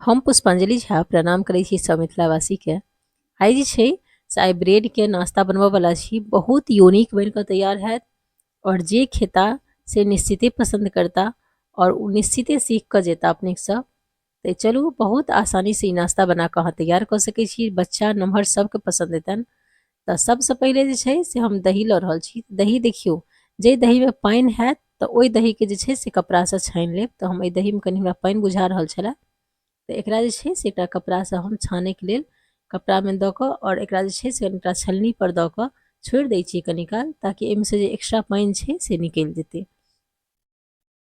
हम पुष्पांजलि झा प्रणाम करै छी सब मिथिलावासीके। आइ जे छै से आइ ब्रेडके नाश्ता बनबऽवला छी, बहुत यूनिक बनि कऽ तैयार हैत और जे खेता से निश्चिते पसंद करता और उ निश्चिते सीख कऽ जेता अपनेसँ। तऽ चलू बहुत आसानी से ई नाश्ता बना कऽ अहाँ तैयार कऽ सकै छी, बच्चा नमहर सबके पसंद एतनि। तऽ सबसँ पहिले जे छै से हम दही लऽ रहल छी। दही देखियौ, जे दहीमे पानि हैत तऽ ओहि दहीके जे छै से कपड़ासँ छानि लेब। तऽ हम एहि दहीमे कनि हमरा पानि बुझा रहल छलै, तऽ एकरा जे छै से एकटा कपड़ासँ हम छानैके लेल कपड़ामे दऽ कऽ और एकरा जे छै से कनिटा छलनीपर दऽ कऽ छोड़ि दै छियै कनि काल, ताकि एहिमे से जे एक्स्ट्रा पानि छै से निकलि जेतै।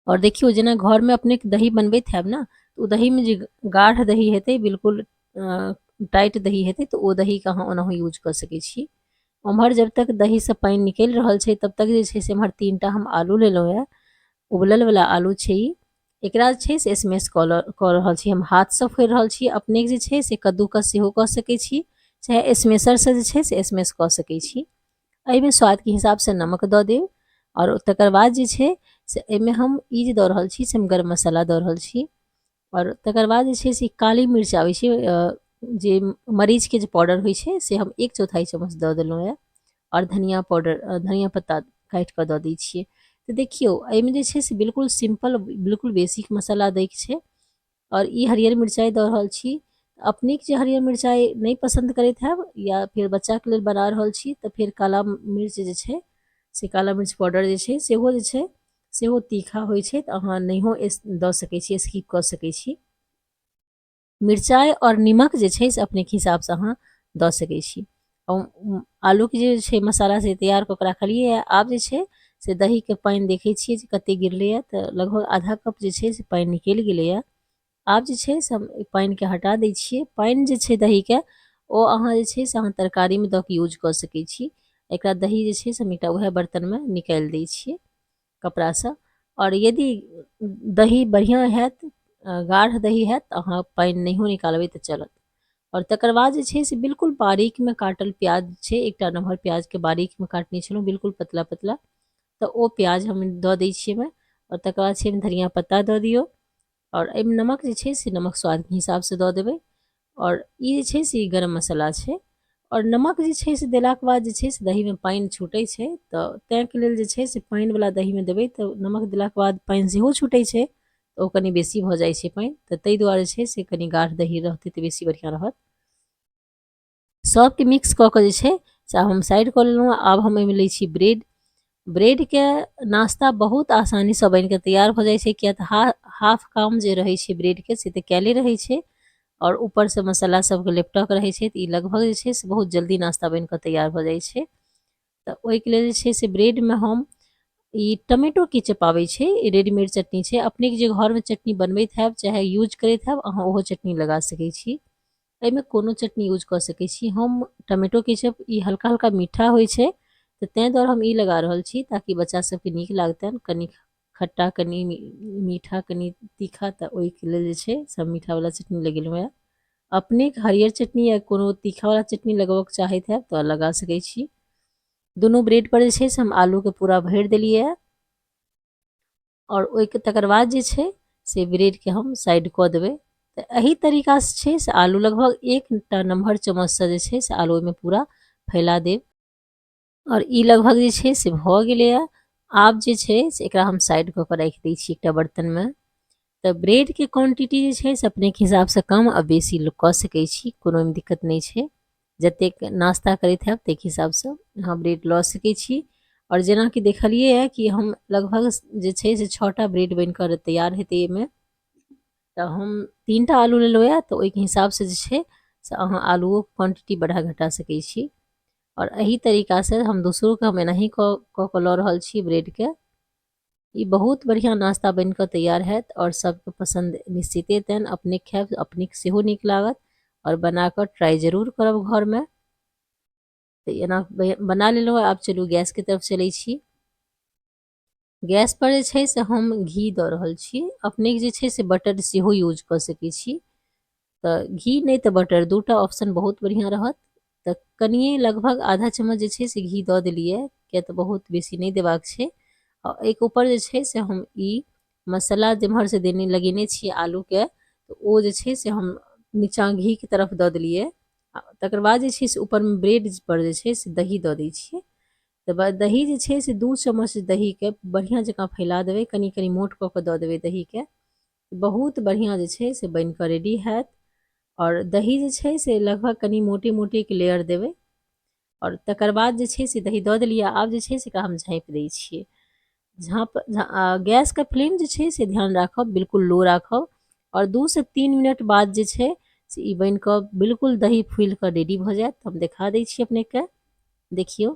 और देखियौ, जेना घरमे अपने दही बनबैत हैब ने, तऽ ओ दहीमे जे गाढ़ दही हेतै, बिल्कुल टाइट दही हेतै, तऽ ओ दहीके अहाँ ओनाहो यूज कऽ सकै छी। ओम्हर जब तक दहीसँ पानि निकलि रहल छै तब तक जे छै से एम्हर 3टा हम आलू लेलहुँ यऽ। उबलल आलू छै ई। एकरा जे छै से स्मैश कऽ रहल छी, हम हाथसँ फोड़ि रहल छी। अपने जे छै से कद्दूकस सेहो कऽ सकै छी, चाहे स्मैशरसँ जे छै से स्मैश कऽ सकै छी। एहिमे स्वादके हिसाबसँ नमक दऽ देब और तकर बाद जे छै से एहिमे हम ई जे दऽ रहल छी से हम गरम मसाला दऽ रहल छी। और तकर बाद जे छै से काली मिर्च आबै छै, जे मरीचके जे पाउडर होइ छै से हम 1/4 चम्मच दऽ देलहुँ यऽ। और धनिया पाउडर, धनिया पत्ता काटि कऽ दऽ दै छियै। तऽ देखियौ, एहिमे जे छै से बिल्कुल सिंपल, बिल्कुल बेसिक मसाला दैके छै। और ई हरियर मिरचाइ दऽ रहल छी। अपनेके जे हरियर मिरचाइ नहि पसंद करैत हैब या फिर बच्चाके लेल बना रहल छी, तऽ फिर काला मिर्च जे छै से काला मिर्च पाउडर जे छै सेहो जे छै सेहो तीखा होइ छै, तऽ अहाँ नहियो दऽ सकै छी, स्किप कऽ सकै छी। मिरचाइ और निमक जे छै से अपनेके हिसाबसँ अहाँ दऽ सकै छी। आलूके जे छै मसाला से तैयार कऽ के रखलियै है। आब जे छै से दहीके पानि देखै छियै जे कते गिरलैए, तऽ लगभग आधा कप जे छै से पानि निकलि गेलैए। आब जे छै से हम पानिके हटा दै छियै। पानि जे छै दहीके, ओ अहाँ जे छै से अहाँ तरकारीमे दऽ कऽ यूज कऽ सकै छी। एकरा दही जे छै से हम एकटा उएह बर्तनमे निकालि दै छियै कपड़ासँ। और यदि दही बढ़िआँ हैत, गाढ़ दही हैत, तऽ अहाँ पानि नहियो निकालबै तऽ चलत। और तकर बाद जे छै से बिल्कुल बारीकमे काटल प्याज छै, एकटा नमहर प्याजके बारीकमे काटने छलहुँ, बिल्कुल पतला पतला। तऽ ओ प्याज हम दऽ दै छियै एहिमे। और तकर बाद छै धनिया पत्ता दऽ दियौ। और एहिमे नमक जे छै से नमक स्वादके हिसाबसँ दऽ देबै। और ई जे छै से ई गरम मसाला छै। और नमक जे छै से देलाके बाद जे छै से दहीमे पानि छूटै छै, तऽ ताहिके लेल जे छै से पानिवला दहीमे देबै तऽ नमक देलाके बाद पानि सेहो छूटै छै, तऽ ओ कनि बेसी भऽ जाइ छै पानि। तऽ ताहि दुआरे छै से कनि गाढ़ दही रहतै तऽ बेसी बढ़िआँ रहत। सबके मिक्स कऽ के जे छै से आब हम साइड कऽ लेलहुँ। आब हम एहिमे लै छी ब्रेड। ब्रेडके नाश्ता बहुत आसानीसँ बनि कऽ तैयार भऽ जाइ छै, किया तऽ हाफ काम जे रहै छै ब्रेडके से तऽ कैले रहै छै, और ऊपरसँ मसाला सबके लेपटक रहै छै, तऽ ई लगभग जे छै से बहुत जल्दी नाश्ता बनि कऽ तैयार भऽ जाइ छै। तऽ ओहिके लेल जे छै से ब्रेडमे हम ई टमेटो केचप आबै छै, रेडीमेड चटनी छै। अपनेके जे घरमे चटनी बनबैत हैब चाहे यूज करैत हैब, अहाँ ओहो चटनी लगा सकै छी। एहिमे कोनो चटनी यूज कऽ सकै छी। हम टमेटो केचप, ई हल्का हल्का मीठा होइ छै, तऽ ताहि दुआरे हम ई लगा रहल छी, ताकि बच्चा सबके नीक लागतनि। कनि खट्टा, कनि मीठा, कनि तीखा, तऽ ओहिके लेल जे छै सब मीठावला चटनी लगेलहुँ यऽ। अपनेके हरियर चटनी या कोनो तीखावला चटनी लगबऽके चाहैत हैब तऽ लगा सकै छी। दुनू ब्रेड पर जे छै से हम आलूके पूरा भरि देलियै। और ओहिके तकर बाद जे छै से ब्रेडके हम साइड कऽ देबै। तऽ एही तरीकासँ छै से आलू लगभग एकटा नमहर चम्मचसँ जे छै से आलू ओहिमे पूरा फैला देब। और ई लगभग जे छै से भऽ गेलैए। आब जे छै से एकरा हम साइड कऽ के राखि दै छी एकटा बर्तनमे। तऽ ब्रेडके क्वान्टिटी जे छै से अपनेके हिसाबसँ कम आ बेसी लोक कऽ सकै छी, कोनो ओहिमे दिक्कत नहि छै। जतेक नाश्ता करैत हैब ताहिके हिसाबसँ अहाँ ब्रेड लऽ सकै छी। और जेना कि देखलियै है कि हम लगभग जे छै से 6टा ब्रेड बनकर तैयार हेतै एहिमे। तऽ हम 3टा आलू लेलहुँ यऽ, तऽ ओहिके हिसाबसँ जे छै से अहाँ आलूओ क्वान्टिटी बढ़ा घटा सकै छी। और एही तरीकासँ हम दोसरोके हम एनाही कऽ कऽ लऽ रहल छी ब्रेडके। ई बहुत बढ़िआँ नाश्ता बनि कऽ तैयार हैत और सबके पसन्द निश्चिते तनि। अपने खायब, अपनेके सेहो नीक लागत। और बना कऽ ट्राइ जरूर करब घरमे। तऽ एना बना लेलहुँ। आब चलू गैसके तरफ चलै छी। गैस पर जे छै से हम घी दऽ रहल छी। अपनेके जे छै से बटर सेहो यूज कऽ सकै छी। तऽ घी नहि तऽ बटर, दूटा ऑप्शन बहुत बढ़िआँ रहत। तऽ कनिए लगभग आधा चम्मच जे छै से घी दऽ देलियै, किया तऽ बहुत बेसी नहि देबाक छै। और एहिके ऊपर जे छै से हम ई मसाला जेम्हर से देने लगेने छियै आलूके, तऽ ओ जे छै से हम नीचाँ घीके तरफ दऽ देलियै। तकर बाद जे छै से ऊपरमे ब्रेड पर जे छै से दही दऽ दै छियै। तऽ दही जे छै से 2 चम्मच दहीके बढ़िआँ जकाँ फैला देबै, कनि कनि मोट कऽ कऽ दऽ देबै दहीके। बहुत बढ़िआँ जे छै से बनि कऽ रेडी हैत। और दही जे छै से लगभग कनि मोटे मोटे के लेयर देबै। और तकर बाद जे छै से दही दऽ देलियै। आब जे छै से एकरा हम झाँपि दै छियै। गैसके फ्लेम जे छै से ध्यान राखब, बिल्कुल लो राखब। और 2 से 3 मिनट बाद जे छै से ई बनि कऽ बिल्कुल दही फूलि कऽ रेडी भऽ जायत। हम देखा दै छी अपनेके, देखियौ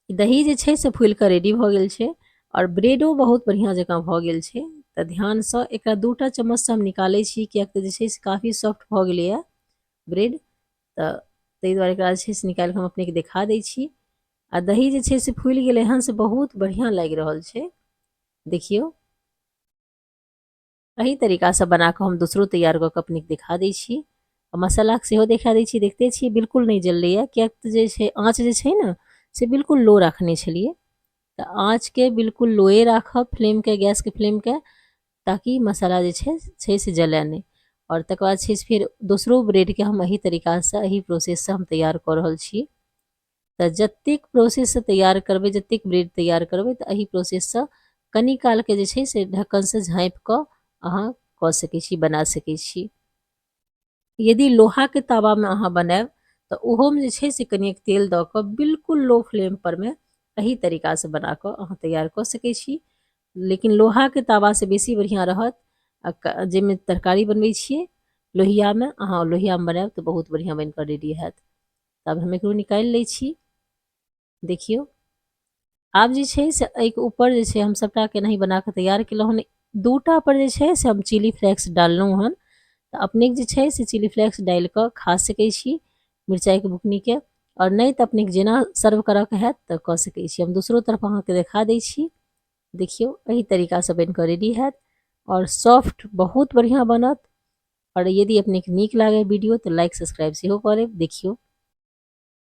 दही जे छै से फूलि कऽ रेडी भऽ गेल छै और ब्रेडो बहुत बढ़िआँ जकाँ भऽ गेल छै। तऽ ध्यानसँ एकरा 2टा चम्मचसँ हम निकालै छी, किएक तऽ जे छै से काफ़ी सॉफ्ट भऽ गेलैए ब्रेड। तऽ ताहि दुआरे एकरा जे छै से निकालि कऽ हम अपनेके देखा दै छी। आ दही जे छै से फूलि गेलै हन, से बहुत बढ़िआँ लागि रहल छै, देखियौ। एही तरीकासँ बना कऽ हम दोसरो तैयार कऽ कऽ अपनेके देखा दै छी। मसालाके सेहो देखा दै छी, देखते छी बिल्कुल नहि जललैए, किएक तऽ जे छै आँच जे छै ने से बिल्कुल लो रखने छलियै। तऽ आँचके बिल्कुल लोए राखब फ्लेमके, गैसके फ्लेमके, ताकि मसाला जे छै से जलै नहि। और तकर बाद छै से फेर दोसरो ब्रेडके हम एही तरीकासँ, एही प्रोसेससँ हम तैयार कऽ रहल छी। तऽ जतेक प्रोसेससँ तैयार करबै, जतेक ब्रेड तैयार करबै, तऽ एही प्रोसेससँ कनि कालके जे छै से ढक्कनसँ झाँपि कऽ अहाँ कऽ सकै छी, बना सकै छी। यदि लोहाके तावामे अहाँ बनायब तऽ ओहोमे जे छै से कनिक तेल दऽ कऽ बिल्कुल लो फ्लेम परमे एही तरीकासँ बना कऽ अहाँ तैयार कऽ सकै छी। लेकिन लोहाके तावासँ बेसी बढ़िआँ रहत। जाहिमे तरकारी बनबै छियै लोहियामे, अहाँ लोहियामे बनायब तऽ बहुत बढ़िआँ बनि कऽ रेडी हैत। तब हम एकरो निकालि लै छी, देखियौ। आब जे छै से एहिके ऊपर जे छै हम सभटाके एनाही बना कऽ तैयार केलहुँ हन। 2टा पर जे छै से हम चिली फ्लेक्स डाललहुँ हन। तऽ अपनेके जे छै से चिली फ्लेक्स डालि कऽ खा सकै छी मिरचाइके बुकनीके। और नहीं तऽ अपनेके जेना सर्व करऽके हैत तऽ कऽ सकै छी। हम दोसरो तरफ अहाँके देखा दै छी, देखियौ एही तरीकासँ बनि कऽ रेडी हैत। और सॉफ्ट बहुत बढ़िआँ बनत। और यदि अपनेके नीक लागै वीडियो तऽ लाइक सब्सक्राइब सेहो करब, देखियौ।